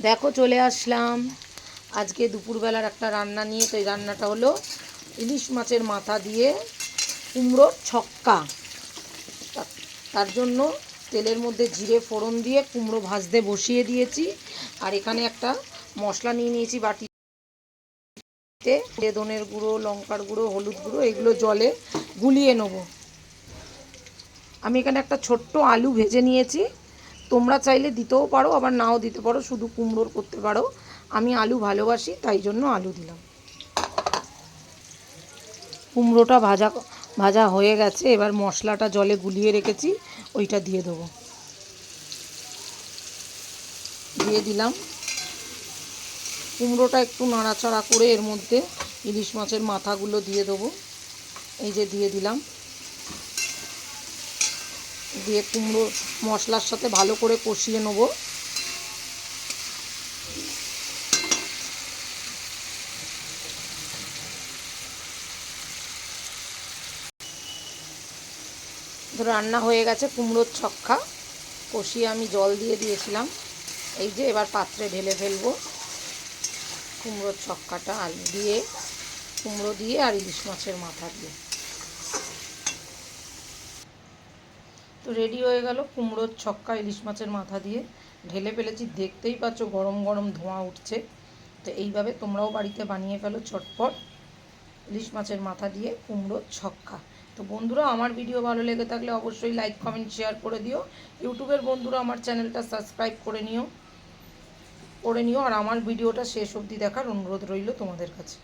দেখো চলে আসলাম আজকে দুপুরবেলার একটা রান্না নিয়ে। তো এই রান্নাটা হলো ইলিশ মাছের মাথা দিয়ে কুমড়োর ছক্কা। তার জন্য তেলের মধ্যে জিরে ফোড়ন দিয়ে কুমড়ো ভাজতে বসিয়ে দিয়েছি। আর এখানে একটা মশলা নিয়ে নিয়েছি বাটিতে, ধনের গুঁড়ো, লঙ্কার গুঁড়ো, হলুদ গুঁড়ো, এগুলো জলে গুলিয়ে নেব। আমি এখানে একটা ছোট্ট আলু ভেজে নিয়েছি, তোমরা চাইলে দিতেও পারো আবার নাও দিতে পারো, শুধু কুমড়োর করতে পারো। আমি আলু ভালোবাসি তাই জন্য আলু দিলাম। কুমড়োটা ভাজা ভাজা হয়ে গেছে, এবার মশলাটা জলে গুলিয়ে রেখেছি ওইটা দিয়ে দেবো। দিয়ে দিলাম। কুমড়োটা একটু নাড়াচাড়া করে এর মধ্যে ইলিশ মাছের মাথাগুলো দিয়ে দেবো। এই যে দিয়ে দিলাম। দিয়ে কুমড়ো মশলার সাথে ভালো করে কষিয়ে নেব। রান্না হয়ে গেছে কুমড়োর ছক্কা, কষিয়ে আমি জল দিয়ে দিয়েছিলাম। এই যে এবার পাত্রে ঢেলে ফেলবো কুমড়োর ছক্কাটা, আলু দিয়ে, কুমড়ো দিয়ে আর ইলিশ মাছের মাথা দিয়ে। তো রেডি হয়ে গেল কুমড়োর ছক্কা ইলিশ মাছের মাথা দিয়ে, ঢেলে ফেলেছি। দেখতেই পাচ্ছ গরম গরম ধোঁয়া উঠছে। তো এইভাবে তোমরাও বাড়িতে বানিয়ে ফেলো চটপট ইলিশ মাছের মাথা দিয়ে কুমড়োর ছক্কা। তো বন্ধুরা, আমার ভিডিও ভালো লেগে থাকলে অবশ্যই লাইক কমেন্ট শেয়ার করে দিও। ইউটিউবের বন্ধুরা আমার চ্যানেলটা সাবস্ক্রাইব করে নিও আর আমার ভিডিওটা শেষ অবধি দেখার অনুরোধ রইল তোমাদের কাছে।